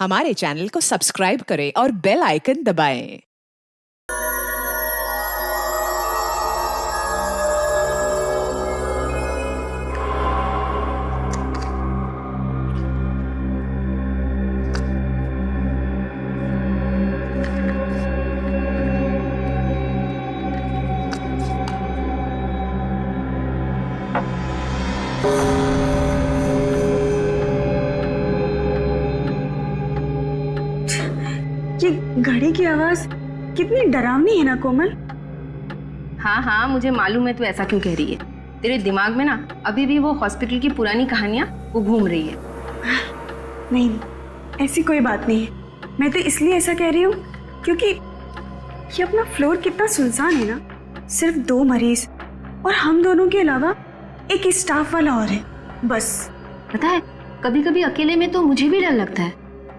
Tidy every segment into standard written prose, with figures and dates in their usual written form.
हमारे चैनल को सब्सक्राइब करें और बेल आइकन दबाएं। ये घड़ी की आवाज कितनी डरावनी है ना कोमल। हाँ हाँ, मुझे मालूम है तू ऐसा क्यों कह रही है। तेरे दिमाग में ना अभी भी वो हॉस्पिटल की पुरानी कहानियां वो घूम रही है। नहीं, ऐसी कोई बात नहीं है। मैं तो इसलिए ऐसा कह रही हूँ क्योंकि ये अपना फ्लोर कितना सुनसान है ना। सिर्फ 2 मरीज और हम दोनों के अलावा एक स्टाफ वाला और है बस। पता है, कभी कभी अकेले में तो मुझे भी डर लगता है।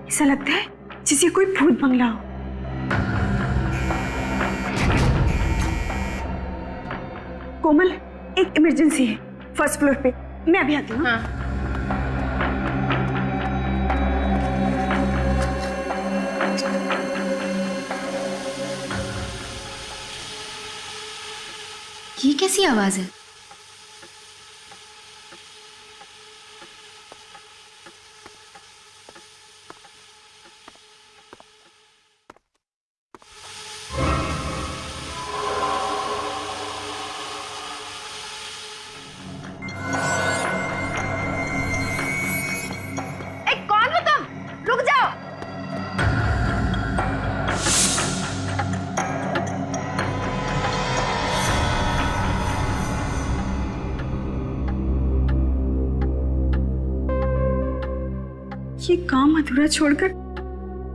ऐसा लगता है जैसे कोई भूत बंगला हो। कोमल, एक इमरजेंसी है फर्स्ट फ्लोर पे। मैं अभी आती हूँ। हाँ। ये कैसी आवाज है? कौन हो तुम? रुक जाओ। ये काम अधूरा छोड़कर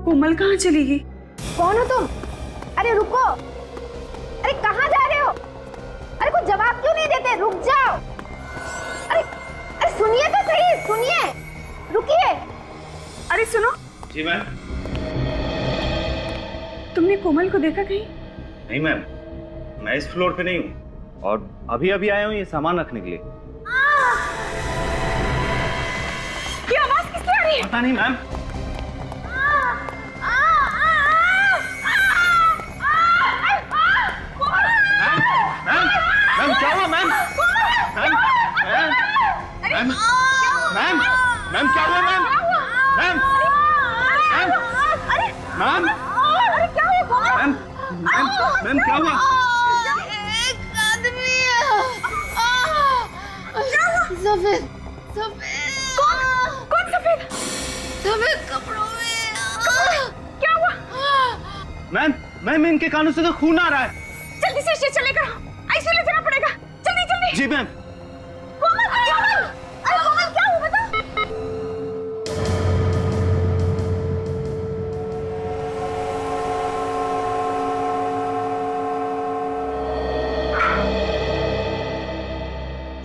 कोमल कहाँ चली गई? कौन हो तुम? अरे रुको। अरे कहाँ जा रहे हो? अरे कुछ जवाब क्यों नहीं देते? रुक जाओ। अरे अरे सुनिए तो सही, सुनिए। रुकिए। अरे सुनो। जी मैम। तुमने कोमल को देखा कहीं? नहीं मैम, मैं इस फ्लोर पे नहीं हूँ और अभी अभी आया हूँ ये सामान रखने के लिए। ये आवाज किसकी आ रही है? पता नहीं मैम। मैम क्या हुआ मैम? मैम मैम मैम क्या हुआ ma'am? Ma'am ma'am ma'am ma'am क्या हुआ? एक आदमी सफेद सफेद। कौन सफेद? सफेद कपड़ों में। क्या हुआ? मैम मैम इनके कानों से तो खून आ रहा है। जल्दी से स्टेशन लेकर आओ, आईसीयू ले जाना पड़ेगा। जल्दी जल्दी। जी मैम। कोमल, अरे कोमल क्या हुआ बता।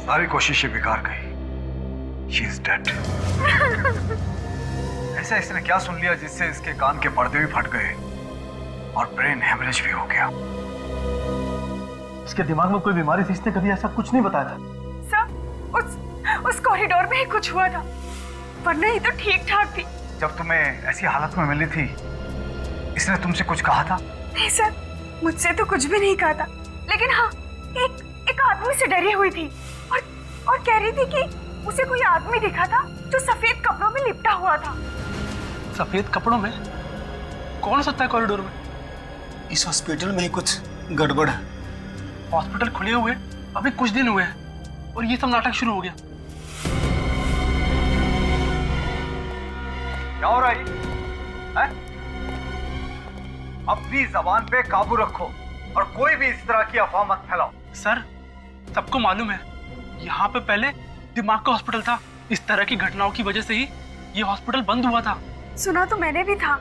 सारी कोशिशें बेकार गई। She is dead. ऐसा इसने क्या सुन लिया जिससे इसके कान के पर्दे भी फट गए और ब्रेन हेमरेज भी हो गया। इसके दिमाग में कोई बीमारी थी, इसने कभी ऐसा कुछ नहीं बताया था। सर, उस कॉरिडोर में ही कुछ हुआ था, वरना ही तो ठीक ठाक थी। जब तुम्हें ऐसी हालत में मिली थी, इसने तुमसे कुछ कहा था? नहीं सर, मुझसे तो कुछ भी नहीं कहा था, लेकिन हाँ, एक आदमी से डरी हुई थी और कह रही थी कि उसे कोई आदमी दिखा था जो सफेद कपड़ों में लिपटा हुआ था। सफेद कपड़ों में? कौन सकता है कॉरिडोर में? इस हॉस्पिटल में ही कुछ गड़बड़ है। हॉस्पिटल खुले हुए अभी कुछ दिन हुए हैं और ये सब नाटक शुरू हो गया। क्या हो रहा है? अपनी जबान पे काबू रखो और कोई भी इस तरह की अफवाह मत फैलाओ। सर, सबको मालूम है यहाँ पे पहले दिमाग का हॉस्पिटल था। इस तरह की घटनाओं की वजह से ही ये हॉस्पिटल बंद हुआ था। सुना तो मैंने भी था,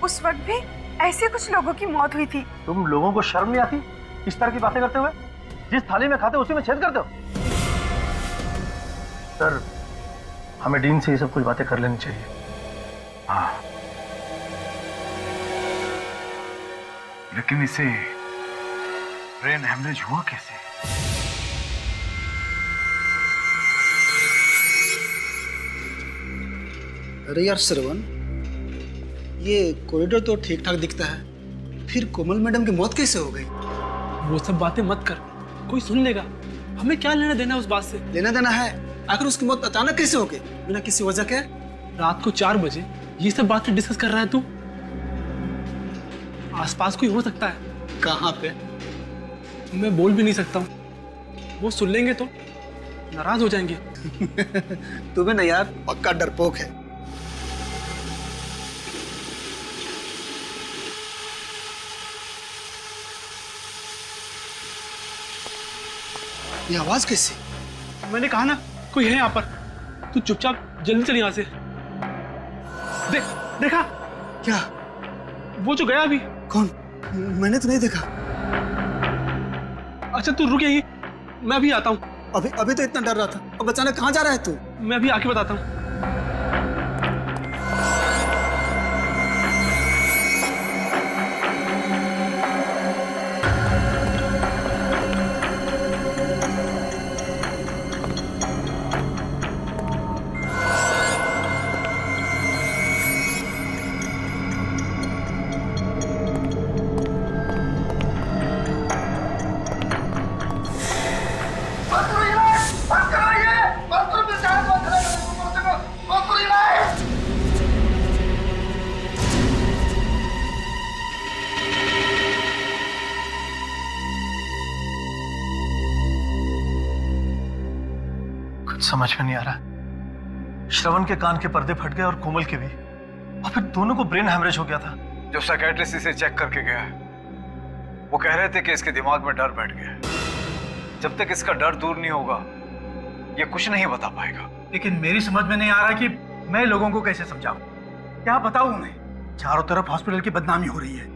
उस वक्त भी ऐसे कुछ लोगों की मौत हुई थी। तुम लोगों को शर्म नहीं आती इस तरह की बातें करते हुए? जिस थाली में खाते उसी में छेद करते हो। सर, हमें डीन से ये सब कुछ बातें कर लेनी चाहिए। हाँ, लेकिन इसे ब्रेन हेमरेज हुआ कैसे? अरे यार श्रवण, ये कॉरिडोर तो ठीक ठाक दिखता है, फिर कोमल मैडम की मौत कैसे हो गई? वो सब बातें मत कर, कोई सुन लेगा। हमें क्या लेना देना है उस बात से? लेना देना है, आखिर उसकी मौत अचानक कैसे हो गई बिना किसी वजह के? रात को 4 बजे ये सब बातें डिस्कस कर रहा है तू? आसपास कोई हो सकता है। कहाँ पे? मैं बोल भी नहीं सकता हूँ, वो सुन लेंगे तो नाराज हो जाएंगे। तुम्हें ना यार पक्का डरपोक है। ये आवाज कैसी? मैंने कहा ना कोई है यहाँ पर, तू चुपचाप जल्दी चल यहाँ से। देखा क्या? वो जो गया अभी। कौन? मैंने तो नहीं देखा। अच्छा तू रुक यहीं, मैं अभी आता हूँ। अभी तो इतना डर रहा था, अब अचानक कहाँ जा रहा है तू? मैं अभी आके बताता हूँ। समझ में नहीं आ रहा। श्रवण के कान के पर्दे फट गए और कोमल के भी, और फिर दोनों को ब्रेन हैमरेज हो गया था। जो साइकियाट्रिस्ट इसे चेक करके गया वो कह रहे थे कि इसके दिमाग में डर बैठ गया। जब तक इसका डर दूर नहीं होगा ये कुछ नहीं बता पाएगा। लेकिन मेरी समझ में नहीं आ रहा कि मैं लोगों को कैसे समझाऊं, क्या बताऊं उन्हें? चारों तरफ हॉस्पिटल की बदनामी हो रही है,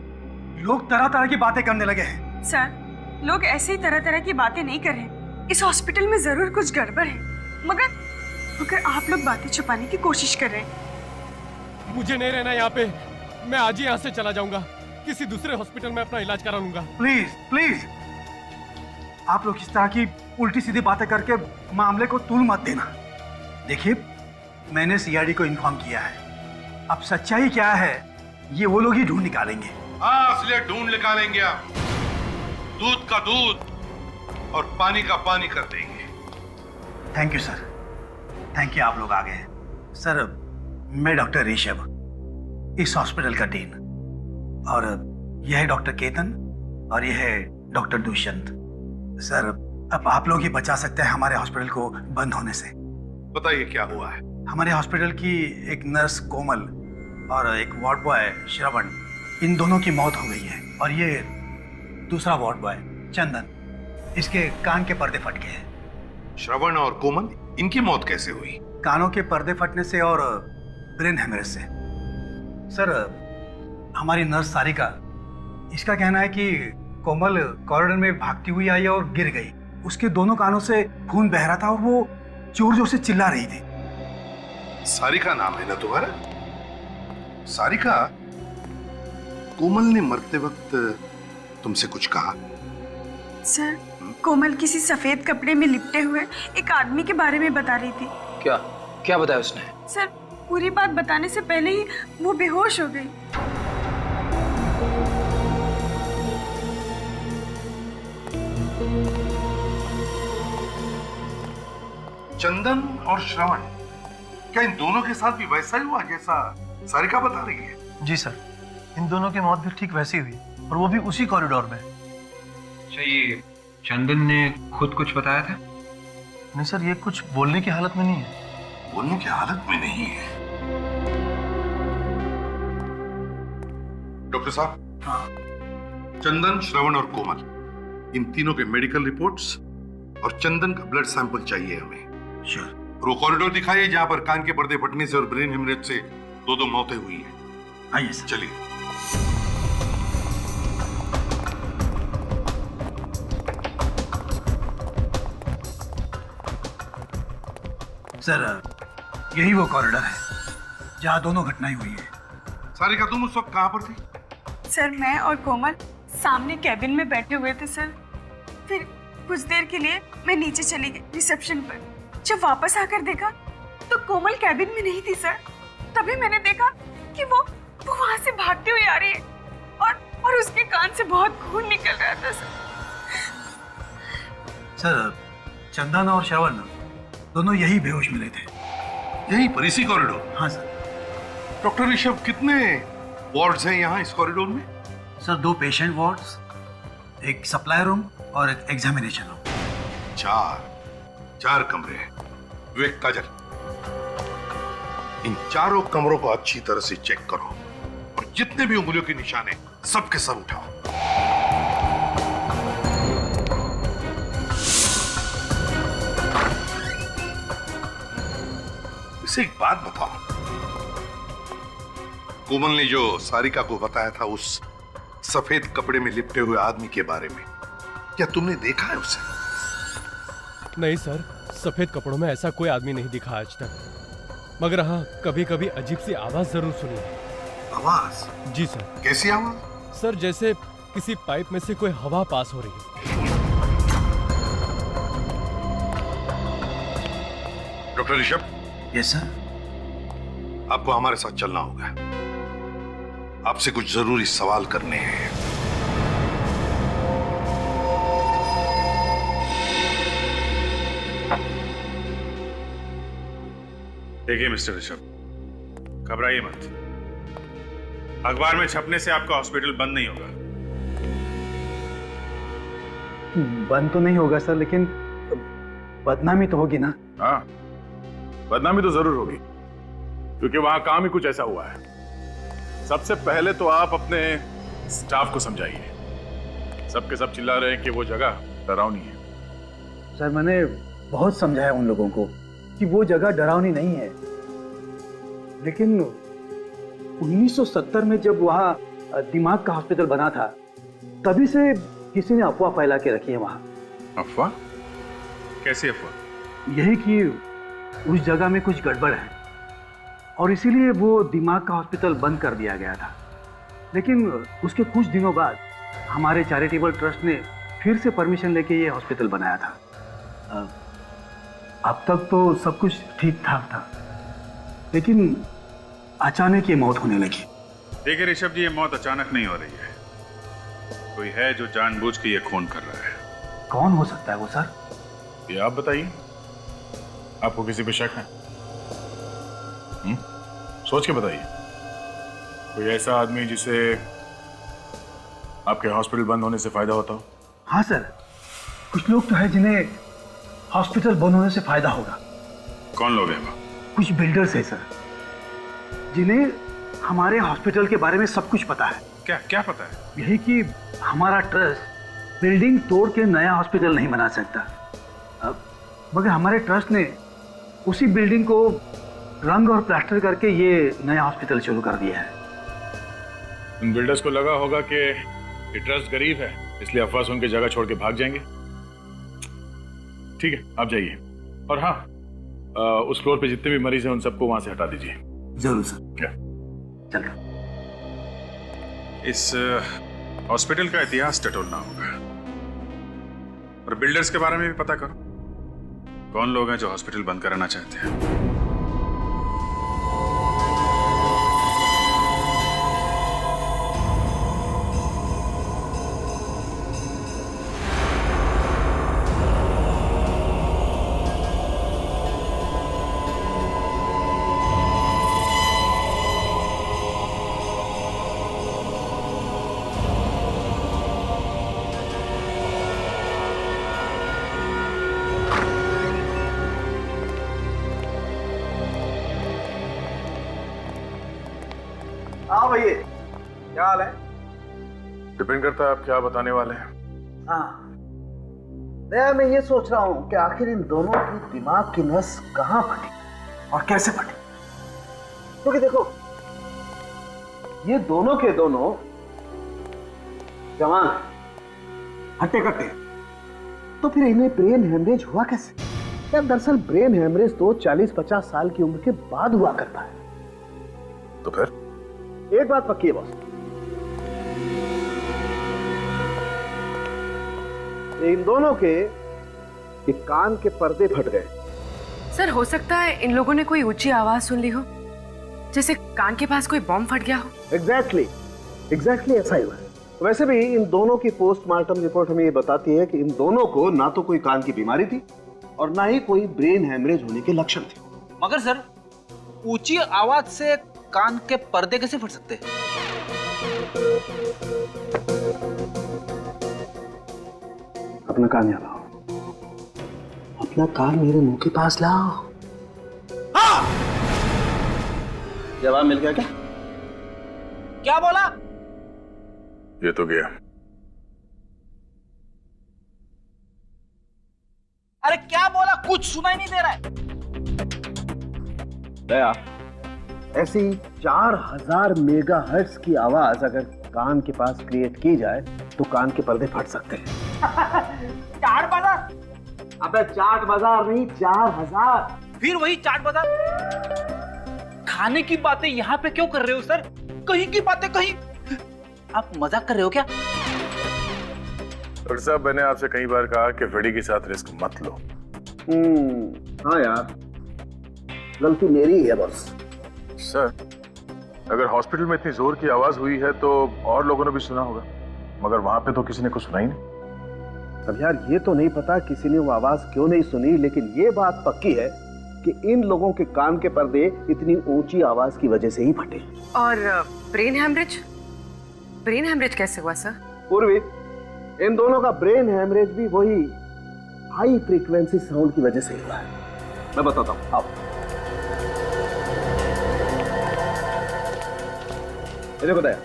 लोग तरह तरह की बातें करने लगे हैं। सर, लोग ऐसे ही तरह तरह की बातें नहीं कर रहे। इस हॉस्पिटल में जरूर कुछ गड़बड़ है, मगर आप लोग बातें छुपाने की कोशिश कर रहे हैं। मुझे नहीं रहना यहाँ पे, मैं आज ही यहाँ से चला जाऊंगा, किसी दूसरे हॉस्पिटल में अपना इलाज करा लूंगा। प्लीज प्लीज, आप लोग इस तरह की उल्टी सीधी बातें करके मामले को तूल मत देना। देखिए, मैंने सीआईडी को इन्फॉर्म किया है, अब सच्चाई क्या है ये वो लोग ही ढूंढ निकालेंगे। हाँ, असलियत ढूंढ निकालेंगे आप। दूध का दूध और पानी का पानी कर देंगे। Thank you sir, thank you, आप लोग आ गए। सर, मैं डॉक्टर ऋषभ, इस हॉस्पिटल का डीन, और यह है डॉक्टर केतन और यह है डॉक्टर दुष्यंत। सर, अब आप लोग ही बचा सकते हैं हमारे हॉस्पिटल को बंद होने से। बताइए क्या हुआ है? हमारे हॉस्पिटल की एक नर्स कोमल और एक वार्ड बॉय श्रवण, इन दोनों की मौत हो गई है। और ये दूसरा वार्ड बॉय चंदन, इसके कान के पर्दे फट गए हैं। श्रवण और कोमल, इनकी मौत कैसे हुई? कानों के पर्दे फटने से और ब्रेन हेमरेज से। सर, हमारी नर्स सारिका, इसका कहना है कि कोमल कॉरिडोर में भागती हुई आई और गिर गई। उसके दोनों कानों से खून बह रहा था और वो जोर जोर से चिल्ला रही थी। सारिका नाम है ना तुम्हारा? सारिका, कोमल ने मरते वक्त तुमसे कुछ कहा? सर, कोमल किसी सफेद कपड़े में लिपटे हुए एक आदमी के बारे में बता रही थी। क्या बताया उसने? सर, पूरी बात बताने से पहले ही वो बेहोश हो गई। चंदन और श्रवण, क्या इन दोनों के साथ भी वैसा ही हुआ जैसा सारिका बता रही है? जी सर, इन दोनों की मौत भी ठीक वैसी हुई, और वो भी उसी कॉरिडोर में। ये चंदन ने खुद कुछ बताया था? नहीं सर, ये कुछ बोलने की हालत में नहीं है। बोलने की हालत में नहीं है? डॉक्टर साहब। हाँ। चंदन, श्रवण और कोमल, इन तीनों के मेडिकल रिपोर्ट्स और चंदन का ब्लड सैंपल चाहिए हमें। श्योर। वो कॉरिडोर दिखाइए जहां पर कान के पर्दे फटने से और ब्रेन हेमरेज से दो मौतें हुई हैं। आइए सर। चलिए। सर, यही वो कॉरिडोर है जहां दोनों घटनाएं हुई है। सारिका, तुम उस वक्त कहां पर थी? सर, मैं और कोमल सामने कैबिन में बैठे हुए थे सर। फिर कुछ देर के लिए मैं नीचे चली गई रिसेप्शन पर। जब वापस आकर देखा तो कोमल कैबिन में नहीं थी सर। तभी मैंने देखा कि वो वो वहां से भागती हुई आ रही है और उसके कान से बहुत खून निकल रहा था सर। सर, चंदन और श्रवण दोनों यही बेहोश मिले थे। यही पर इसी कॉरिडोर? हाँ सर। डॉक्टर ऋषभ, कितने वार्ड्स हैं यहाँ इस कॉरिडोर में? सर, 2 पेशेंट वार्ड्स, एक सप्लाई रूम और एक एग्जामिनेशन रूम। 4 कमरे हैं। विवेक, काजल, इन चारों कमरों को अच्छी तरह से चेक करो और जितने भी उंगलियों के निशान हैं सबके सब उठाओ। इसे एक बात बताओ, कोमल ने जो सारिका को बताया था उस सफेद कपड़े में लिपटे हुए आदमी के बारे में, क्या तुमने देखा है उसे? नहीं सर, सफेद कपड़ों में ऐसा कोई आदमी नहीं दिखा आज तक, मगर हाँ कभी कभी अजीब सी आवाज जरूर सुनी। आवाज? जी सर। कैसी आवाज? सर, जैसे किसी पाइप में से कोई हवा पास हो रही है। डॉक्टर ऋषभ। Yes sir. आपको हमारे साथ चलना होगा, आपसे कुछ जरूरी सवाल करने हैं। देखिए मिस्टर ऋषभ, घबराइए मत। अखबार में छपने से आपका हॉस्पिटल बंद नहीं होगा। बंद तो नहीं होगा सर, लेकिन बदनामी तो होगी ना? हाँ, बदनामी तो जरूर होगी, क्योंकि वहां काम ही कुछ ऐसा हुआ है। सबसे पहले तो आप अपने स्टाफ को समझाइए। सबके सब चिल्ला रहे हैं कि वो जगह डरावनी है। सर, मैंने बहुत समझाया उन लोगों को कि वो जगह डरावनी नहीं है, लेकिन 1970 में जब वहाँ दिमाग का हॉस्पिटल बना था, तभी से किसी ने अफवाह फैला के रखी है वहाँ। अफवाह? कैसी अफवाह? यही कि उस जगह में कुछ गड़बड़ है और इसीलिए वो दिमाग का हॉस्पिटल बंद कर दिया गया था। लेकिन उसके कुछ दिनों बाद हमारे चैरिटेबल ट्रस्ट ने फिर से परमिशन लेके ये हॉस्पिटल बनाया था। अब तक तो सब कुछ ठीक ठाक था, लेकिन अचानक ये मौत होने लगी। देखिए ऋषभ जी, ये मौत अचानक नहीं हो रही है। कोई है जो जानबूझ के ये खून कर रहा है। कौन हो सकता है वो सर? ये आप बताइए, आपको किसी पे शक है? सोच के बताइए। कोई ऐसा आदमी जिसे आपके हॉस्पिटल बंद होने से फायदा होता हो? हाँ सर, कुछ लोग तो है जिन्हें हॉस्पिटल बंद होने से फायदा होगा। कौन लोग हैं वो? कुछ बिल्डर्स है सर, जिन्हें हमारे हॉस्पिटल के बारे में सब कुछ पता है। क्या क्या पता है? यही कि हमारा ट्रस्ट बिल्डिंग तोड़ के नया हॉस्पिटल नहीं बना सकता, मगर हमारे ट्रस्ट ने उसी बिल्डिंग को रंग और प्लास्टर करके ये नया हॉस्पिटल शुरू कर दिया है। उन बिल्डर्स को लगा होगा कि ये ट्रस्ट गरीब है, इसलिए अफवाह सुन के जगह छोड़ के भाग जाएंगे। ठीक है, आप जाइए। और हाँ, उस फ्लोर पे जितने भी मरीज हैं उन सबको वहां से हटा दीजिए। जरूर सर। क्या? चलो। इस हॉस्पिटल का इतिहास टटोलना होगा और बिल्डर्स के बारे में भी पता करो। कौन लोग हैं जो हॉस्पिटल बंद कराना चाहते हैं? हाँ भैया, क्या हाल है? डिपेंड करता है आप क्या बताने वाले हैं। हाँ, मैं ये सोच रहा हूँ कि आखिर इन दोनों की दिमाग की नस कहाँ फटी और कैसे फटी। क्योंकि देखो, ये दोनों के दोनों जवान हट्टे कट्टे, तो फिर इन्हें ब्रेन हेमरेज हुआ कैसे? यार दरअसल ब्रेन हेमरेज तो 40-50 साल की उम्र के बाद हुआ करता है। तो फिर एक बात पक्की है बॉस, इन दोनों के कान के पर्दे फट गए। सर, हो सकता है इन लोगों ने कोई ऊंची आवाज सुन ली हो, जैसे कान के पास कोई बॉम्ब फट गया हो। एग्जैक्टली ऐसा ही हुआ है। वैसे भी इन दोनों की पोस्टमार्टम रिपोर्ट हमें ये बताती है कि इन दोनों को ना तो कोई कान की बीमारी थी और ना ही कोई ब्रेन हैमरेज होने के लक्षण थे। मगर सर, ऊंची आवाज से कान के पर्दे कैसे फट सकते हैं? अपना कान यहाँ लाओ, अपना कान मेरे मुंह के पास लाओ। हाँ! जवाब मिल गया क्या? क्या बोला? ये तो गया। अरे क्या बोला? कुछ सुनाई नहीं दे रहा है। दया, ऐसी 4000 मेगाहर्ट्ज की आवाज अगर कान के पास क्रिएट की जाए तो कान के पर्दे फट सकते हैं। 4 बाजार? अबे चाट बाजार नहीं, 4000। फिर वही चाट बाजार। खाने की बातें यहाँ पे क्यों कर रहे हो सर? कहीं की बातें कहीं। आप मजाक कर रहे हो क्या? डॉक्टर साहब, मैंने आपसे कई बार कहा कि फ्रेडी के साथ रिस्क मत लो। हाँ यार, गलती मेरी है बॉस। सर, अगर हॉस्पिटल में इतनी जोर की आवाज हुई है तो और लोगों ने भी सुना होगा, मगर वहां पे तो किसी ने कुछ सुना ही नहीं। अब यार ये तो नहीं पता किसी ने वो आवाज क्यों नहीं सुनी, लेकिन ये बात पक्की है कि इन लोगों के कान के पर्दे इतनी ऊंची आवाज की वजह से ही फटे। और ब्रेन हैमरेज? ब्रेन हैमरेज कैसे हुआ सर? पूर्वी, इन दोनों का ब्रेन हैमरेज भी वही हाई फ्रीक्वेंसी साउंड की वजह से हुआ है। मैं बताता हूं, आओ। मुझे बताया,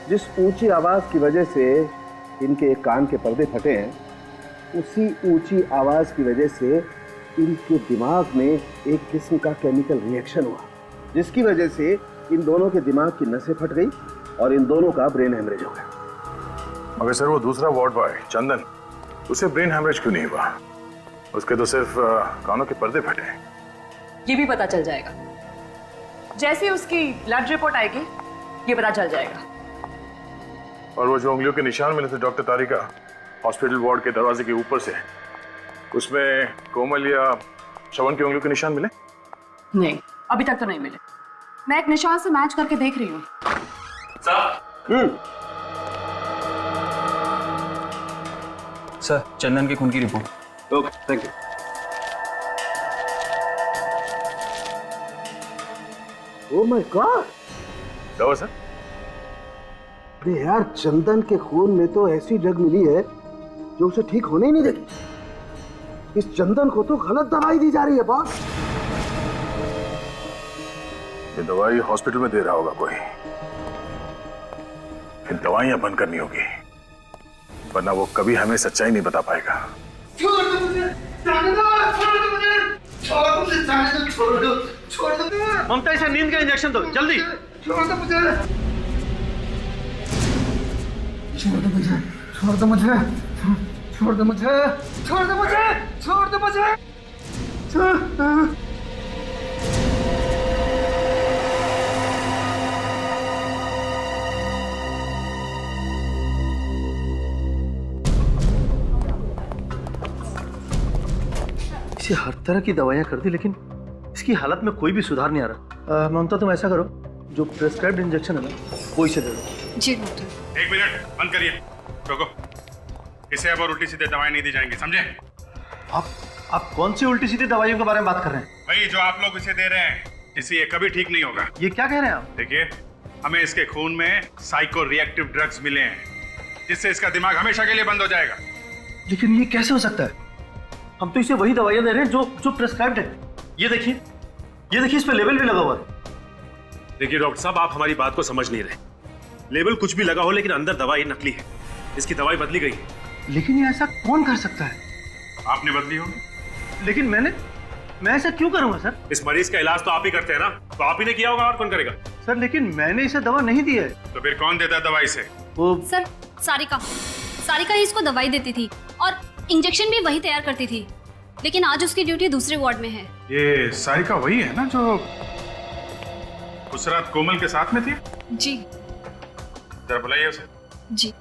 जिस ऊंची आवाज की वजह से इनके एक कान के पर्दे फटे हैं, उसी ऊंची आवाज की वजह से इनके दिमाग में एक किस्म का केमिकल रिएक्शन हुआ, जिसकी वजह से इन दोनों के दिमाग की नसें फट गई और इन दोनों का ब्रेन हैमरेज हो गया। मगर सर, वो दूसरा वार्ड बॉय चंदन, उसे ब्रेन हैमरेज क्यों नहीं हुआ? उसके तो सिर्फ कानों के पर्दे फटे हैं। ये भी पता चल जाएगा। जैसे उसकी ब्लड रिपोर्ट आएगी ये पता चल जाएगा। और वो जो उंगलियों के निशान मिले थे डॉक्टर तारिका हॉस्पिटल वार्ड के दरवाजे के ऊपर से, उसमें कोमल या श्रवण की उंगलियों के निशान मिले? नहीं, अभी तक तो नहीं मिले। मैं एक निशान से मैच करके देख रही हूँ। सर, चंदन के खून की report. Okay, thank you. Oh my God! क्या हुआ सर? अरे यार, चंदन के खून में तो ऐसी ड्रग मिली है जो उसे ठीक होने ही नहीं देगी। इस चंदन को तो गलत दवाई दी जा रही है बॉस। ये दवाई हॉस्पिटल में दे रहा होगा कोई। फिर दवाइयां बंद करनी होगी, वरना वो कभी हमें सच्चाई नहीं बता पाएगा। छोड़ दो मुझे, जाने दो, छोड़ दो मुझे, छोड़ दो मुझे, जाने दो, छोड़ दो, छोड़ दो। ममता, इसे नींद का इंजेक्शन दो, जल्दी। छोड़ दो मुझे, छोड़ दो मुझे, छोड़ दो मुझे, छोड़ दो मुझे, छोड़ दो मुझे, छोड़ दो मुझे, छोड़ दो। इसे हर तरह की दवाइयां कर दी, लेकिन इसकी हालत में कोई भी सुधार नहीं आ रहा। ममता, तुम ऐसा करो, जो प्रेस्क्राइब्ड इंजेक्शन है ना वो इसे दे दो। जी डॉक्टर। 1 मिनट, बंद करिए। रोको, इसे अब और उल्टी सीधे दवाएं नहीं दी जाएंगी, समझे? आप कौन सी उल्टी सीधी दवाइयों के बारे में बात कर रहे हैं? भाई, जो आप लोग इसे दे रहे हैं, इससे ये कभी ठीक नहीं होगा। ये क्या कह रहे हैं आप? देखिए, हमें इसके खून में साइको रिएक्टिव ड्रग्स मिले हैं, जिससे इसका दिमाग हमेशा के लिए बंद हो जाएगा। लेकिन ये कैसे हो सकता है? हम तो इसे वही दवाइयां दे रहे हैं जो प्रेस्क्राइब्ड है। ये देखिए, इस पे लेबल भी लगा हुआ है। देखिए डॉक्टर साहब, आप हमारी बात को समझ नहीं रहे। लेबल कुछ भी लगा हो, लेकिन अंदर दवाई नकली है। इसकी दवाई बदली गई है। लेकिन ये ऐसा कौन कर सकता है? आपने बदली होगी। लेकिन मैं ऐसा क्यों करूंगा सर? इस मरीज का इलाज तो आप ही करते हैं ना, तो आप ही ने किया होगा, और कौन करेगा? सर, लेकिन मैंने इसे दवा नहीं दी है। तो फिर कौन देता है दवाई से? वो सर, सारिका ही इसको दवाई देती थी और इंजेक्शन भी वही तैयार करती थी, लेकिन आज उसकी ड्यूटी दूसरे वार्ड में है। ये सारिका वही है ना जो उस रात कोमल के साथ में थी? जी। जरा बुलाइए उसे। जी।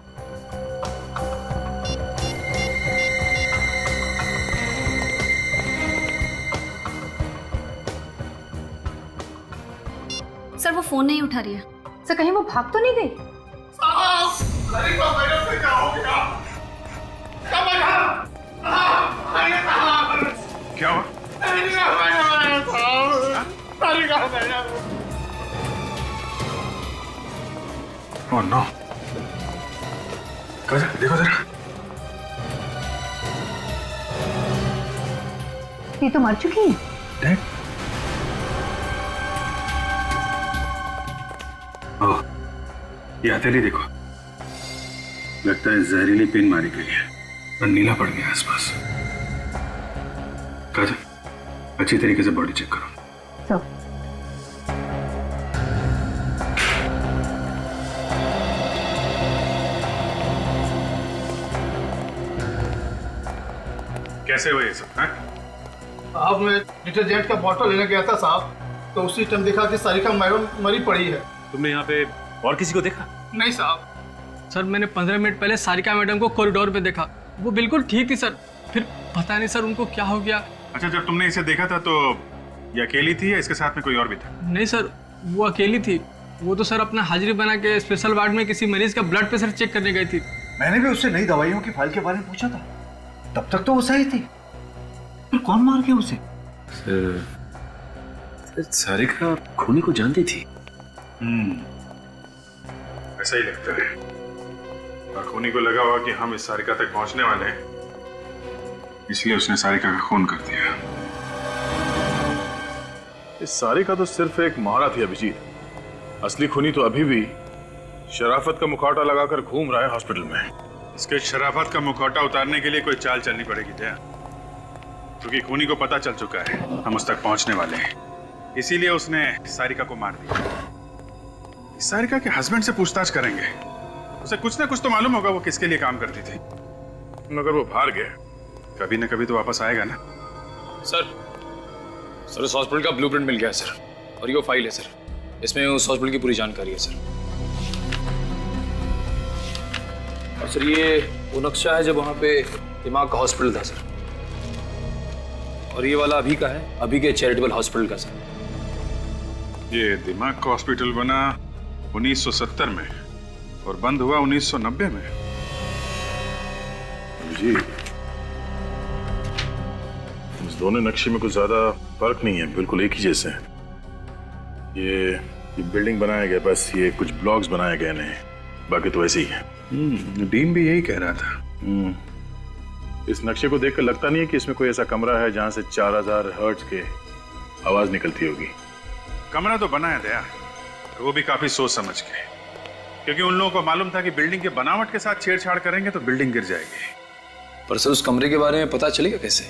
फोन नहीं उठा रही है। सर कहीं वो भाग तो नहीं गई? क्या हुआ? Oh no. देखो जरा। ये तो मर चुकी है। ओह, ये हथेली देखो, लगता है जहरीली पिन मारी गई है और नीला पड़ गया आसपास। काजल, अच्छी तरीके से बॉडी चेक करो। कैसे हुए ये सब? साहब मैं डिटर्जेंट का बॉटल लेने गया था साहब, तो उसी टाइम देखा कि सारिका मैडम मरी पड़ी है। तुमने यहाँ पे और किसी को देखा? नहीं साहब। सर मैंने 15 मिनट पहले सारिका मैडम को कॉरिडोर पे देखा, वो बिल्कुल ठीक थी सर। फिर पता नहीं सर उनको क्या हो गया। अच्छा, जब तुमने इसे देखा था तो ये अकेली थी या इसके साथ में कोई और भी था? नहीं सर, वो अकेली थी। वो तो सर अपना हाजिरी बना के स्पेशल वार्ड में किसी मरीज का ब्लड प्रेशर चेक करने गई थी। मैंने भी उससे नई दवाइयों की फाइल के बारे में पूछा था, तब तक तो वो सही थी। फिर कौन मार गया उसे? सारिका खूनी को जानती थी। ऐसा ही लगता है। और खूनी को लगा हुआ कि हम इस सारिका तक पहुंचने वाले हैं, इसलिए उसने सारिका का खून कर दिया। इस सारिका तो सिर्फ एक मोहरा थी अभिजीत। असली खूनी तो अभी भी शराफत का मुखौटा लगाकर घूम रहा है हॉस्पिटल में। इसके शराफत का मुखौटा उतारने के लिए कोई चाल चलनी पड़ेगी दया, क्योंकि खूनी को पता चल चुका है हम उस तक पहुंचने वाले हैं, इसीलिए उसने सारिका को मार दिया। सारिका के हस्बैंड से पूछताछ करेंगे, उसे कुछ ना कुछ तो मालूम होगा वो किसके लिए काम करती थी। मगर वो भाग गया, कभी ना कभी तो वापस आएगा ना। सर उस हॉस्पिटल का ब्लूप्रिंट मिल गया है सर, और ये वो फाइल है सर, इसमें उस हॉस्पिटल की पूरी जानकारी है सर। और सर ये वो नक्शा है जब वहाँ पे दिमाग का हॉस्पिटल था सर, और ये वाला अभी का है, अभी के चैरिटेबल हॉस्पिटल का सर। ये दिमाग का हॉस्पिटल बना 1970 में और बंद हुआ 1990 में। जी, इस दोनों नक्शे में कुछ ज्यादा फर्क नहीं है, बिल्कुल एक ही जैसे हैं। ये बिल्डिंग बनाया गया, बस ये कुछ ब्लॉक्स बनाए गए नहीं, बाकी तो ऐसे ही है। डीन भी यही कह रहा था। इस नक्शे को देखकर लगता नहीं है कि इसमें कोई ऐसा कमरा है जहां से 4000 हर्ट्ज के आवाज निकलती होगी। कमरा तो बना है दया, वो भी काफी सोच समझ के, क्योंकि उन लोगों को मालूम था कि बिल्डिंग के बनावट के साथ छेड़छाड़ करेंगे तो बिल्डिंग गिर जाएगी। पर सर उस कमरे के बारे में पता चलेगा कैसे?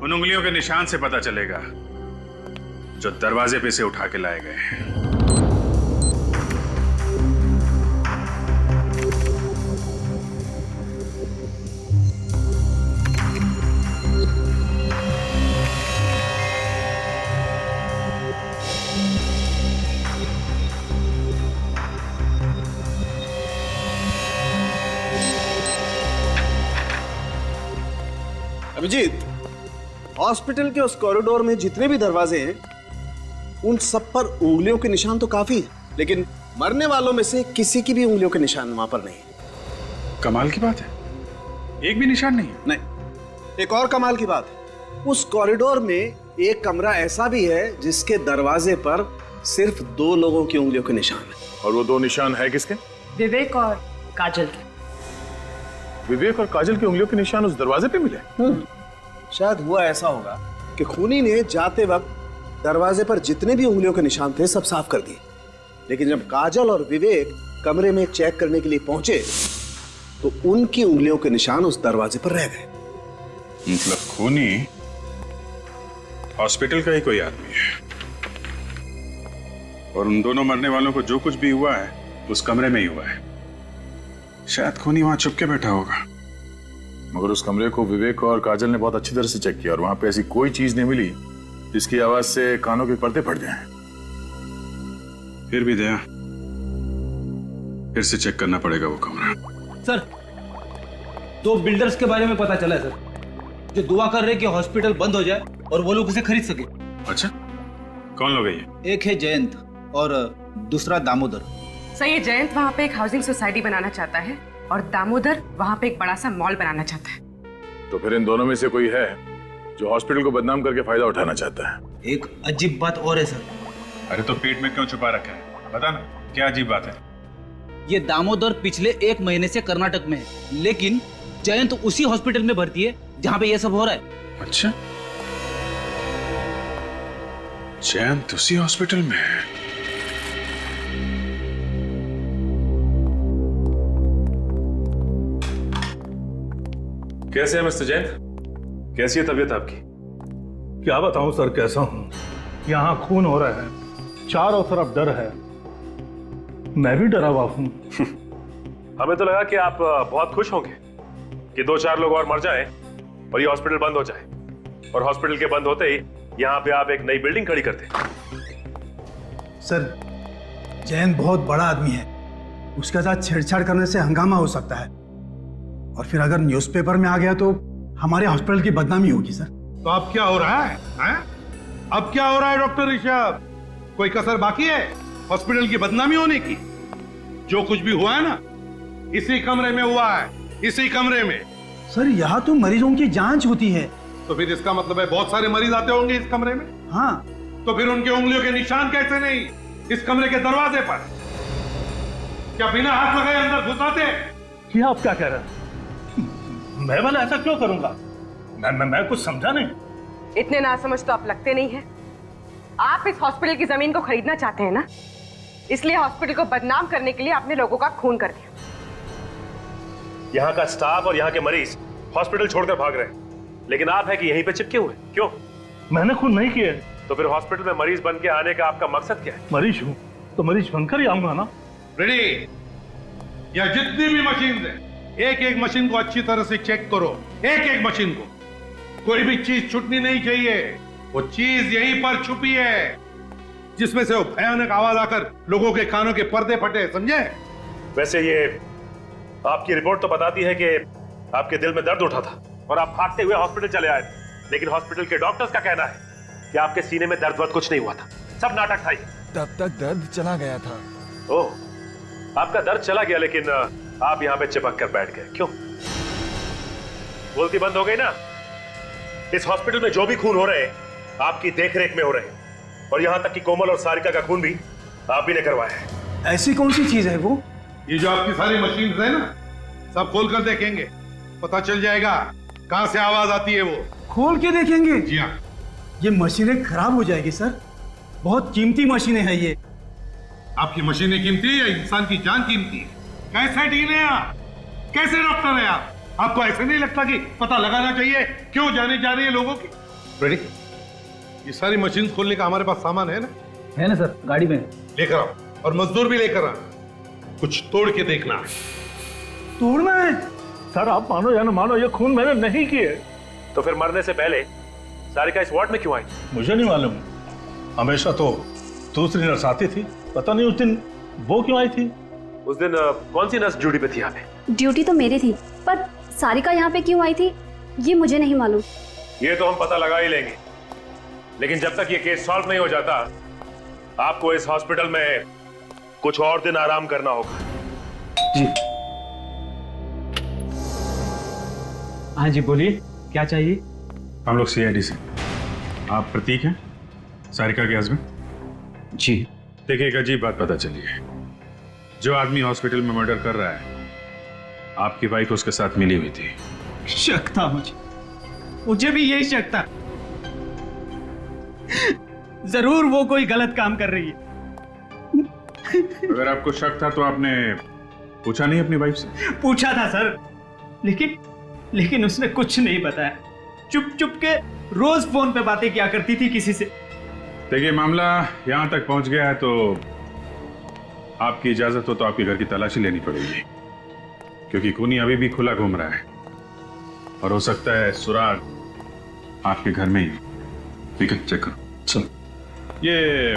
उन उंगलियों के निशान से पता चलेगा जो दरवाजे पे से उठा के लाए गए। अभिजीत, हॉस्पिटल के उस कॉरिडोर में जितने भी दरवाजे हैं उन सब पर उंगलियों के निशान तो काफी है, लेकिन मरने वालों में से किसी की भी उंगलियों के निशान वहां पर नहीं है। कमाल की बात है, एक भी निशान नहीं है। नहीं, एक और कमाल की बात है, उस कॉरिडोर में एक कमरा ऐसा भी है जिसके दरवाजे पर सिर्फ 2 लोगों की उंगलियों के निशान है। और वो 2 निशान है किसके? विवेक और काजल के। विवेक और काजल की उंगलियों के निशान उस दरवाजे पे मिले? शायद हुआ ऐसा होगा कि खूनी ने जाते वक्त दरवाजे पर जितने भी उंगलियों के निशान थे सब साफ कर दिए, लेकिन जब काजल और विवेक कमरे में चेक करने के लिए पहुंचे तो उनकी उंगलियों के निशान उस दरवाजे पर रह गए। मतलब खूनी हॉस्पिटल का ही कोई आदमी है, और उन दोनों मरने वालों को जो कुछ भी हुआ है उस कमरे में ही हुआ है। शायद खूनी वहां छुप के बैठा होगा। मगर उस कमरे को विवेक और काजल ने बहुत अच्छी तरह से चेक किया और वहां पे ऐसी कोई चीज नहीं मिली जिसकी आवाज से कानों के पर्दे फट जाएं। फिर भी दया, फिर से चेक करना पड़ेगा वो कमरा। सर 2 बिल्डर्स के बारे में पता चला है सर, जो दुआ कर रहे कि हॉस्पिटल बंद हो जाए और वो लोग उसे खरीद सके। अच्छा, कौन लोग है ये? एक है जयंत और दूसरा दामोदर। सर ये जयंत वहाँ पे एक हाउसिंग सोसाइटी बनाना चाहता है और दामोदर वहाँ पे एक बड़ा सा मॉल बनाना चाहता है। तो फिर इन दोनों में से कोई है जो हॉस्पिटल को बदनाम करके फायदा उठाना चाहता है। एक अजीब बात और है सर। अरे तो पेट में क्यों छुपा रखा है, बता ना क्या अजीब बात है। ये दामोदर पिछले 1 महीने से कर्नाटक में है, लेकिन जयंत उसी हॉस्पिटल में भर्ती है जहाँ पे ये सब हो रहा है। अच्छा, जयंत उसी हॉस्पिटल में है। कैसे है मिस्टर जैन? कैसी है तबीयत आपकी? क्या बताऊं सर कैसा हूं। यहाँ खून हो रहा है, चारों तरफ डर है, मैं भी डरा हुआ हूं। हमें तो लगा कि आप बहुत खुश होंगे कि 2-4 लोग और मर जाएं और ये हॉस्पिटल बंद हो जाए, और हॉस्पिटल के बंद होते ही यहाँ पे आप एक नई बिल्डिंग खड़ी करते। सर जैन बहुत बड़ा आदमी है, उसके साथ छेड़छाड़ करने से हंगामा हो सकता है, और फिर अगर न्यूज़पेपर में आ गया तो हमारे हॉस्पिटल की बदनामी होगी सर। तो अब क्या हो रहा है, अब क्या हो रहा है डॉक्टर ऋषभ? कोई कसर बाकी है हॉस्पिटल की बदनामी होने की? जो कुछ भी हुआ है ना इसी कमरे में हुआ है, इसी कमरे में। सर यहाँ तो मरीजों की जांच होती है। तो फिर इसका मतलब है बहुत सारे मरीज आते होंगे इस कमरे में। हाँ। तो फिर उनके उंगलियों के निशान कैसे नहीं इस कमरे के दरवाजे पर? क्या बिना हाथ लगाए अंदर घुस आते? ये आप क्या कह रहे हैं? मैं भला ऐसा क्यों करूंगा? मैं कुछ समझा नहीं। इतने नासमझ तो आप लगते नहीं हैं। आप इस हॉस्पिटल की जमीन को खरीदना चाहते हैं ना, इसलिए हॉस्पिटल को बदनाम करने के लिए आपने लोगों का खून कर दिया। यहाँ का स्टाफ और यहाँ के मरीज हॉस्पिटल छोड़कर भाग रहे हैं, लेकिन आप है कि यहीं पे चिपके हुए। क्यों? मैंने खून नहीं किया। तो फिर हॉस्पिटल में मरीज बन के आने का आपका मकसद क्या है? मरीज हूँ तो मरीज बनकर ही आऊंगा ना। रेडी? या जितनी भी मशीन है एक एक मशीन को अच्छी तरह से चेक करो, एक एक मशीन को। कोई भी चीज छूटनी नहीं चाहिए। वो चीज यहीं पर छुपी है जिसमें से वो भयानक आवाज आकर लोगों के कानों के पर्दे फटे, समझे? वैसे ये आपकी रिपोर्ट तो बताती है कि आपके दिल में दर्द उठा था और आप भागते हुए हॉस्पिटल चले आए थे, लेकिन हॉस्पिटल के डॉक्टर्स का कहना है कि आपके सीने में दर्द कुछ नहीं हुआ था, सब नाटक था ये। तब तक दर्द चला गया था। ओह, आपका दर्द चला गया, लेकिन आप यहाँ पे चिपक कर बैठ गए। क्यों? बोलती बंद हो गई ना? इस हॉस्पिटल में जो भी खून हो रहे हैं आपकी देखरेख में हो रहे हैं, और यहाँ तक कि कोमल और सारिका का खून भी आप ही ने करवाया है। ऐसी कौन सी चीज है वो? ये जो आपकी सारी मशीन है ना, सब खोल कर देखेंगे, पता चल जाएगा कहां से आवाज आती है। वो खोल के देखेंगे? जी हाँ। ये मशीनें खराब हो जाएगी सर, बहुत कीमती मशीनें हैं ये। आपकी मशीनें कीमती है या इंसान की जान कीमती है? कैसे डील है आप? कैसे डॉक्टर है आप? आपको ऐसे नहीं लगता कि पता लगाना चाहिए क्यों जाने जा रही है लोगों की? रेडी? ये सारी मशीन खोलने का हमारे पास सामान है ना? है ना सर, गाड़ी में लेकर आओ, और मजदूर भी लेकर आओ। कुछ तोड़ के देखना है। तोड़ना है? सर आप मानो या ना मानो, ये खून मैंने नहीं किए। तो फिर मरने से पहले सारिका इस वार्ड में क्यों आई? मुझे नहीं मालूम। हमेशा तो दूसरी नर्स आती थी, पता नहीं उस दिन वो क्यों आई थी। उस दिन कौन सी नर्स ड्यूटी पे थी यहाँ पे? ड्यूटी तो मेरी थी, पर सारिका यहाँ पे क्यों आई थी ये मुझे नहीं मालूम। ये तो हम पता लगा ही लेंगे, लेकिन जब तक ये केस सॉल्व नहीं हो जाता आपको इस हॉस्पिटल में कुछ और दिन आराम करना होगा। जी। हाँ जी बोलिए, क्या चाहिए? हम लोग सीआईडी से। आप प्रतीक हैं, सारिका के हस्बैंड? जी। देखिए, एक अजीब बात पता चली है। जो आदमी हॉस्पिटल में मर्डर कर रहा है आपकी वाइफ उसके साथ मिली हुई थी। शक था मुझे भी यही शक था। जरूर वो कोई गलत काम कर रही है। अगर आपको शक था तो आपने पूछा नहीं अपनी वाइफ से? पूछा था सर, लेकिन उसने कुछ नहीं बताया। चुप चुप के रोज फोन पे बातें किया करती थी किसी से। देखिए, मामला यहां तक पहुंच गया है तो आपकी इजाजत हो तो आपके घर की तलाशी लेनी पड़ेगी, क्योंकि खूनी अभी भी खुला घूम रहा है और हो सकता है सुराग आपके घर में ही। ठीक है, चेक करो। चलो। ये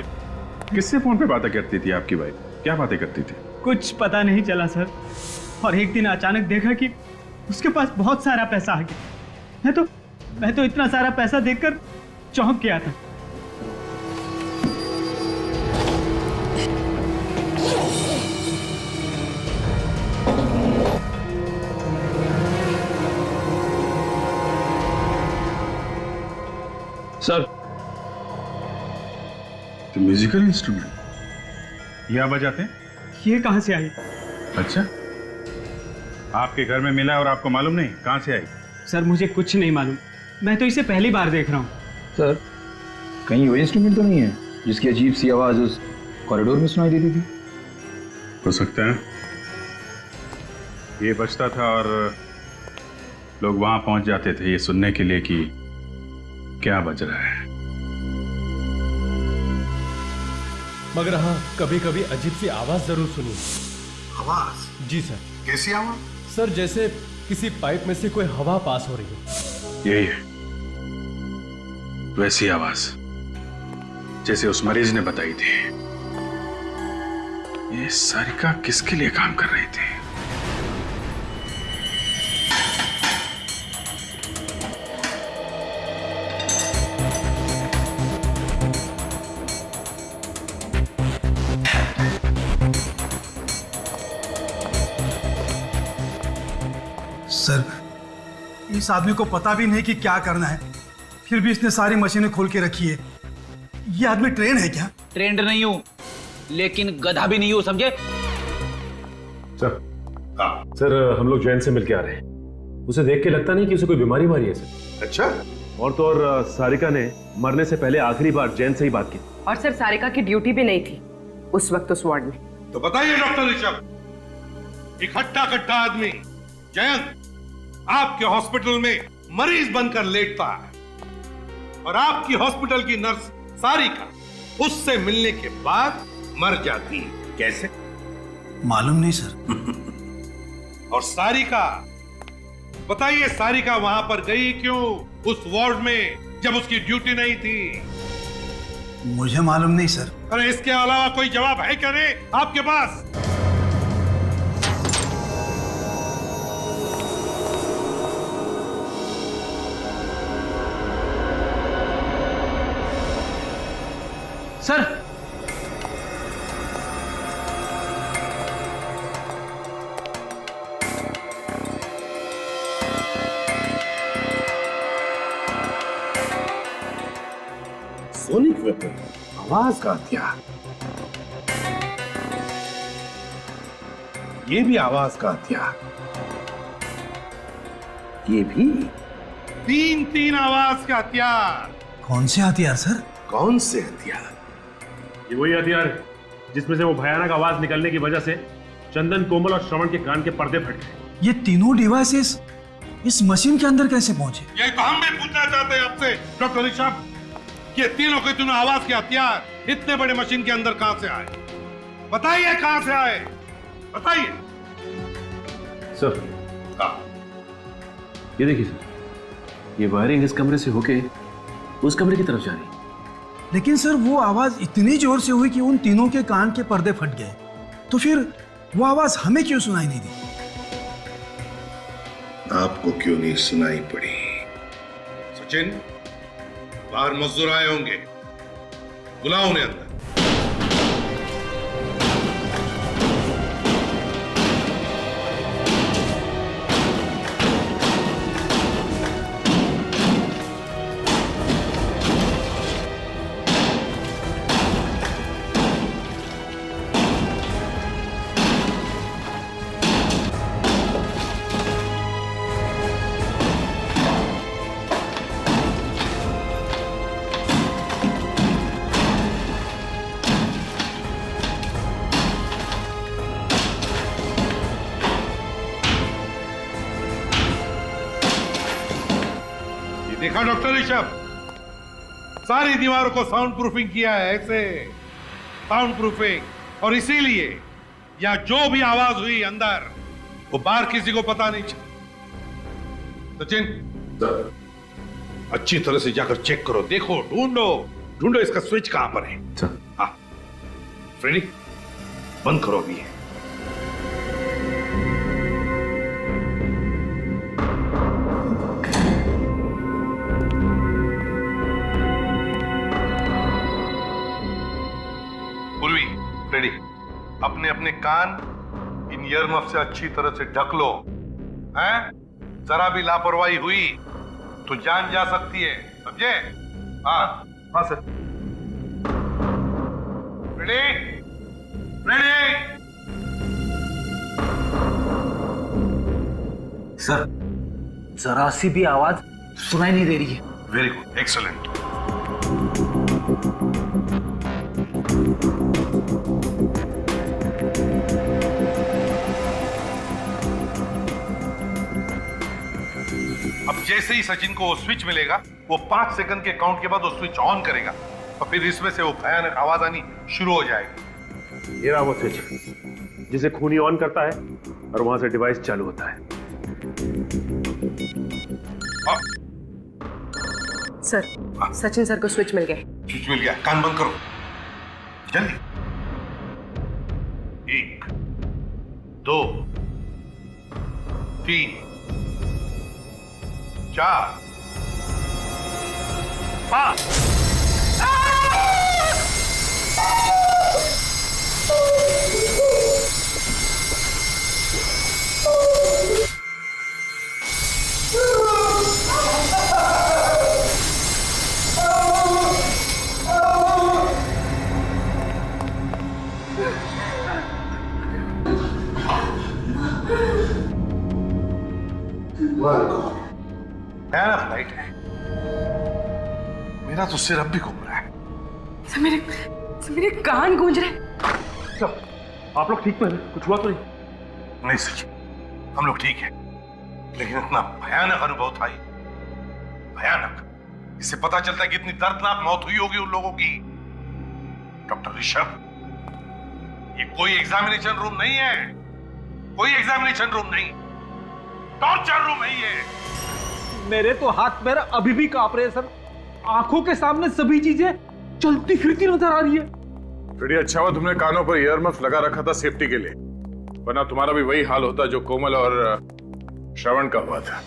किससे फोन पे बातें करती थी आपकी वाइफ? क्या बातें करती थी? कुछ पता नहीं चला सर, और एक दिन अचानक देखा कि उसके पास बहुत सारा पैसा आ गया। मैं तो इतना सारा पैसा देखकर चौंक गया था। सर, तो म्यूजिकल इंस्ट्रूमेंट ये आप बजाते हैं? ये कहाँ से आई? अच्छा, आपके घर में मिला और आपको मालूम नहीं? कहाँ से आई? सर मुझे कुछ नहीं मालूम, मैं तो इसे पहली बार देख रहा हूँ। सर, कहीं वो इंस्ट्रूमेंट तो नहीं है जिसकी अजीब सी आवाज उस कॉरिडोर में सुनाई देती थी? हो सकता है ये बजता था और लोग वहां पहुंच जाते थे ये सुनने के लिए कि क्या बज रहा है। मगर हाँ, कभी कभी अजीब सी आवाज जरूर सुनी। आवाज? जी सर। कैसी आवाज? सर जैसे किसी पाइप में से कोई हवा पास हो रही है। यही है, वैसी आवाज जैसे उस मरीज ने बताई थी। ये सारिका किसके लिए काम कर रही थी? सर, इस आदमी को पता भी नहीं कि क्या करना है, फिर भी इसने सारी मशीनें खोल के रखी है। ये आदमी ट्रेन है क्या? ट्रेंड नहीं हूं, लेकिन गधा भी नहीं हूं, समझे? सर, सर हम लोग जैन से मिलके आ रहे हैं। उसे देख के लगता नहीं कि उसे कोई बीमारी मारी है सर। अच्छा? और तो और सारिका ने मरने से पहले आखिरी बार जैन से ही बात की। और सर सारिका की ड्यूटी भी नहीं थी उस वक्त उस वार्ड में। तो बताइए डॉक्टर ऋषभ, इकट्ठा कट्ठा आदमी जयंत आपके हॉस्पिटल में मरीज बनकर लेटता है और आपकी हॉस्पिटल की नर्स सारिका उससे मिलने के बाद मर जाती है। कैसे? मालूम नहीं सर। और सारिका, बताइए सारिका वहां पर गई क्यों उस वार्ड में जब उसकी ड्यूटी नहीं थी? मुझे मालूम नहीं सर। अरे इसके अलावा कोई जवाब है क्या नहीं आपके पास? सर, सोनिक वेपन, आवाज का हथियार। ये भी आवाज का हथियार, ये भी तीन आवाज का हथियार। कौन से हथियार सर? कौन से हथियार? ये वही हथियार है जिसमें से वो भयानक आवाज निकलने की वजह से चंदन, कोमल और श्रवण के कान के पर्दे फट गए। ये तीनों डिवाइसेस इस मशीन के अंदर कैसे पहुंचे? यही तो हम भी पूछना चाहते हैं आपसे डॉक्टर ऋषभ, ये तीनों के तीनों आवाज के हथियार इतने बड़े मशीन के अंदर कहां से आए? बताइए कहां से आए, बताइए। सर, ये देखिए सर, ये वायरिंग इस कमरे से होके उस कमरे की तरफ जा रही है। लेकिन सर वो आवाज इतनी जोर से हुई कि उन तीनों के कान के पर्दे फट गए, तो फिर वो आवाज हमें क्यों सुनाई नहीं दी? आपको क्यों नहीं सुनाई पड़ी? सचिन, बाहर मजदूर आए होंगे, बुलाओ उन्हें अंदर। देखा डॉक्टर ऋषभ, सारी दीवारों को साउंड प्रूफिंग किया है, ऐसे साउंड प्रूफिंग, और इसीलिए या जो भी आवाज हुई अंदर वो बाहर किसी को पता नहीं चला। सचिन, अच्छी तरह से जाकर चेक करो, देखो, ढूंढो इसका स्विच कहां पर है। हाँ फ्रेडी, बंद करो अभी। रेडी। अपने अपने कान इन ईयरमफ से अच्छी तरह से ढक लो, हैं? जरा भी लापरवाही हुई तो जान जा सकती है, समझे? हाँ हाँ सर। Ready ready. सर, जरा सी भी आवाज सुनाई नहीं दे रही है। Very good, excellent. अब जैसे ही सचिन को वो स्विच मिलेगा, वो 5 सेकंड के काउंट के बाद वो स्विच ऑन करेगा और फिर इसमें से वो भयानक आवाज आनी शुरू हो जाएगी। ये रहा वो स्विच जिसे खूनी ऑन करता है और वहां से डिवाइस चालू होता है। सर, सचिन सर को स्विच मिल गया। स्विच मिल गया, कान बंद करो जल्दी। 1 2 3 4 5। भयानक लाइट है। मेरा तो सिर अब भी घूम रहा है। सर, मेरे कान गूंज रहे हैं। सब आप लोग ठीक तो हैं? कुछ हुआ तो नहीं? नहीं सच, हम लोग ठीक हैं, लेकिन इतना भयानक अनुभव था ये, भयानक। इससे पता चलता है कि इतनी दर्दनाक मौत हुई होगी उन लोगों की। डॉक्टर ऋषभ, ये कोई एग्जामिनेशन रूम नहीं है, कोई एग्जामिनेशन रूम नहीं, टॉर्चर रूम है ये। मेरे तो हाथ पैर अभी भी कांप रहे हैं सर। आंखों के सामने सभी चीजें चलती फिरती नजर आ रही है। फ्रेडी, अच्छा हुआ तुमने कानों पर ईयरमफ लगा रखा था सेफ्टी के लिए, वरना तुम्हारा भी वही हाल होता जो कोमल और श्रवण का हुआ था।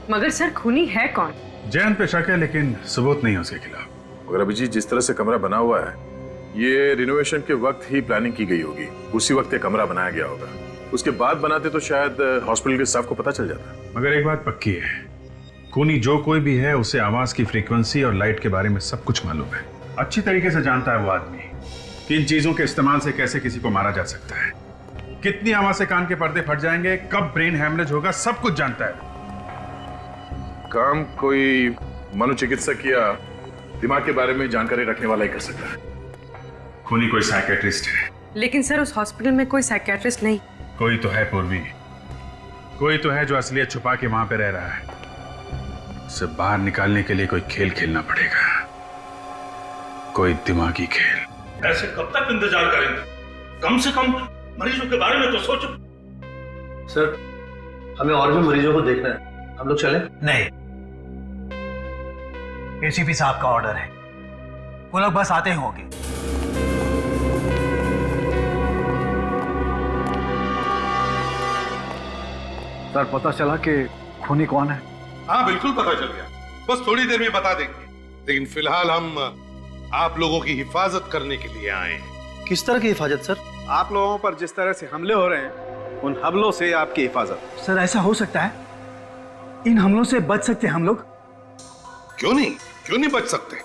मगर सर, खूनी है कौन? जयन पे शक है, लेकिन सबूत नहीं है उसके खिलाफ। मगर अभिजीत, जिस तरह से कमरा बना हुआ है, ये रिनोवेशन के वक्त ही प्लानिंग की गई होगी। उसी वक्त ये कमरा बनाया गया होगा। उसके बाद बनाते तो शायद हॉस्पिटल के स्टाफ को पता चल जाता। मगर एक बात पक्की है, खूनी जो कोई भी है उसे आवाज की फ्रीक्वेंसी और लाइट के बारे में सब कुछ मालूम है। अच्छी तरीके से जानता है वो आदमी कि इन चीजों के इस्तेमाल से कैसे किसी को मारा जा सकता है, कितनी आवाज से कान के पर्दे फट जाएंगे, कब ब्रेन हैमरेज होगा, सब कुछ जानता है। काम कोई मनोचिकित्सक या दिमाग के बारे में जानकारी रखने वाला ही कर सकता है। खूनी कोई साइकेट्रिस्ट है। लेकिन सर, उस हॉस्पिटल में कोई साइकियाट्रिस्ट नहीं। कोई तो है पूर्वी, कोई तो है जो असलियत छुपा के वहां पे रह रहा है। उसे बाहर निकालने के लिए कोई खेल खेलना पड़ेगा, कोई दिमागी खेल। ऐसे कब तक इंतजार करेंगे? कम से कम मरीजों के बारे में तो सोचो। सर, हमें और भी मरीजों को देखना है, हम लोग चलें? नहीं, एसीपी साहब का ऑर्डर है, वो लोग बस आते ही होंगे। सर, पता चला कि खूनी कौन है? हाँ बिल्कुल पता चल गया, बस थोड़ी देर में बता देंगे। लेकिन फिलहाल हम आप लोगों की हिफाजत करने के लिए आए हैं। किस तरह की हिफाजत सर? आप लोगों पर जिस तरह से हमले हो रहे हैं, उन हमलों से आपकी हिफाजत। सर, ऐसा हो सकता है? इन हमलों से बच सकते हम लोग? क्यों नहीं बच सकते?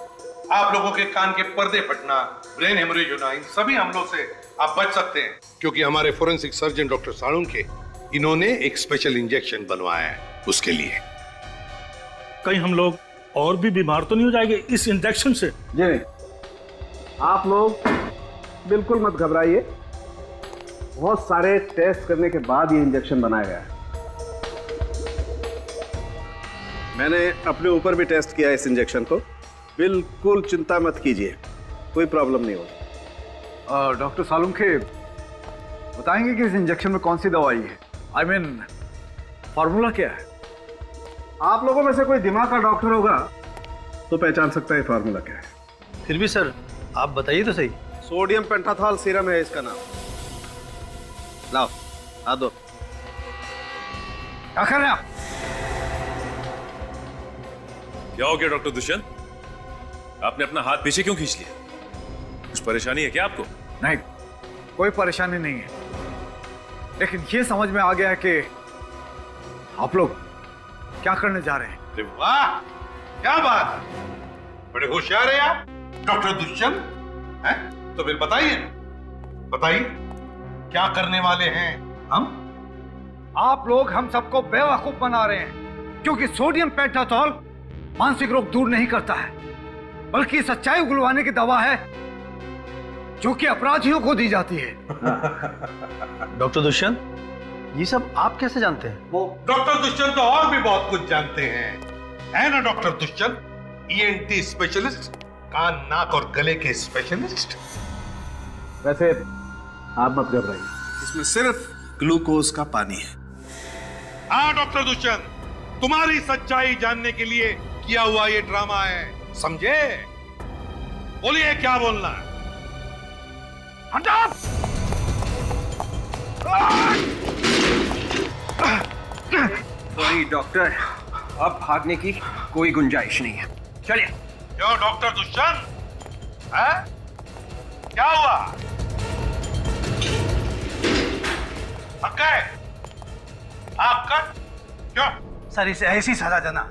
आप लोगों के कान के पर्दे फटना, ब्रेन हेमरेज होना, इन सभी हमलों से आप बच सकते हैं, क्योंकि हमारे फोरेंसिक सर्जन डॉक्टर साळुंखे इन्होंने एक स्पेशल इंजेक्शन बनवाया है उसके लिए। कहीं हम लोग और भी बीमार तो नहीं हो जाएंगे इस इंजेक्शन से? जी नहीं, आप लोग बिल्कुल मत घबराइए। बहुत सारे टेस्ट करने के बाद ये इंजेक्शन बनाया गया है। मैंने अपने ऊपर भी टेस्ट किया इस इंजेक्शन को। बिल्कुल चिंता मत कीजिए, कोई प्रॉब्लम नहीं होगी। डॉक्टर साळुंखे बताएंगे कि इस इंजेक्शन में कौन सी दवाई है? आई मीन फॉर्मूला क्या है? आप लोगों में से कोई दिमाग का डॉक्टर होगा तो पहचान सकता है फार्मूला क्या है। फिर भी सर, आप बताइए तो सही। सोडियम पेंटाथॉल सीरम है इसका नाम। लाओ, आ दो। क्या हो गया डॉक्टर दुष्यंत? आपने अपना हाथ पीछे क्यों खींच लिया? कुछ परेशानी है क्या आपको? नहीं, कोई परेशानी नहीं है, लेकिन ये समझ में आ गया है कि आप लोग क्या करने जा रहे हैं। अरे वाह, क्या बात है, बड़े होशियार हैं आप डॉक्टर दुष्यंत हैं। तो फिर बताइए बताइए क्या करने वाले हैं हम? आप लोग हम सबको बेवकूफ बना रहे हैं, क्योंकि सोडियम पेंटाथॉल मानसिक रोग दूर नहीं करता है, बल्कि सच्चाई उगलवाने की दवा है जो कि अपराधियों को दी जाती है। डॉक्टर दुष्यंत, ये सब आप कैसे जानते हैं? वो डॉक्टर दुष्यंत तो और भी बहुत कुछ जानते हैं, है ना डॉक्टर दुष्यंत? ENT स्पेशलिस्ट, कान नाक और गले के स्पेशलिस्ट। वैसे आप मत घबराइए, इसमें सिर्फ ग्लूकोज का पानी है। हाँ डॉक्टर दुष्यंत, तुम्हारी सच्चाई जानने के लिए किया हुआ ये ड्रामा है, समझे? बोलिए क्या बोलना है? हटाओ! सॉरी डॉक्टर, अब भागने की कोई गुंजाइश नहीं है, चलिए। क्यों डॉक्टर दुष्यंत, है? क्या हुआ? थक गए? आपका क्यों? सर, इसे ऐसी सजा देना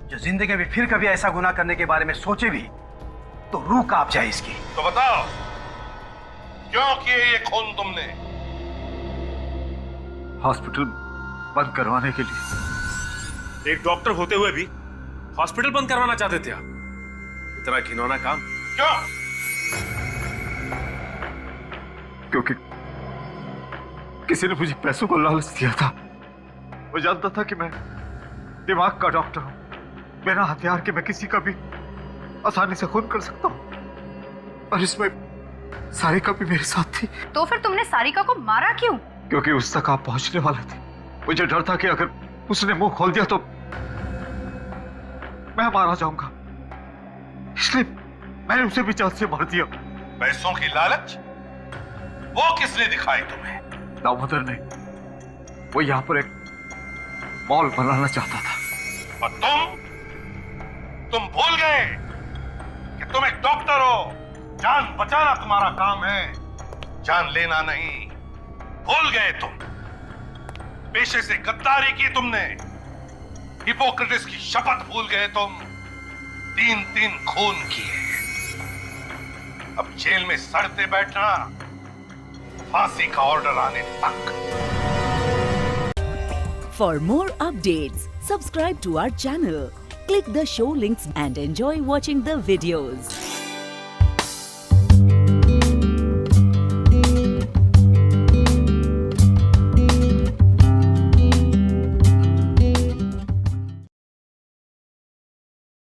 जो जिंदगी में फिर कभी ऐसा गुनाह करने के बारे में सोचे भी तो रूह कांप जाए इसकी। तो बताओ क्यों किए ये खून तुमने? हॉस्पिटल बंद करवाने के लिए। एक डॉक्टर होते हुए भी हॉस्पिटल बंद करवाना चाहते थे आप? इतना घिनौना काम क्यों? क्योंकि किसी ने मुझे पैसों को लालच दिया था। वो जानता था कि मैं दिमाग का डॉक्टर हूं, बिना हथियार के मैं किसी का भी आसानी से खून कर सकता हूं, और इसमें सारिका भी मेरे साथ थी। तो फिर तुमने सारिका को मारा क्यों? क्योंकि उस तक आप पहुंचने वाले थे। मुझे डर था कि अगर उसने मुंह खोल दिया तो मैं मारा जाऊंगा, इसलिए मैंने उसे भी जान से मार दिया। पैसों की लालच वो किसने दिखाई तुम्हें? दामोदर ने। वो यहाँ पर एक मॉल बनाना चाहता था। और तुम भूल गए कि तुम एक डॉक्टर हो, जान बचाना तुम्हारा काम है, जान लेना नहीं। भूल गए तुम, पेशे से गद्दारी की तुमने, हिपोक्रेटिस की शपथ भूल गए तुम, 3-3 खून किए। अब जेल में सड़ते बैठना, फांसी का ऑर्डर आने तक। For more updates, subscribe to our channel, click the show links and enjoy watching the videos.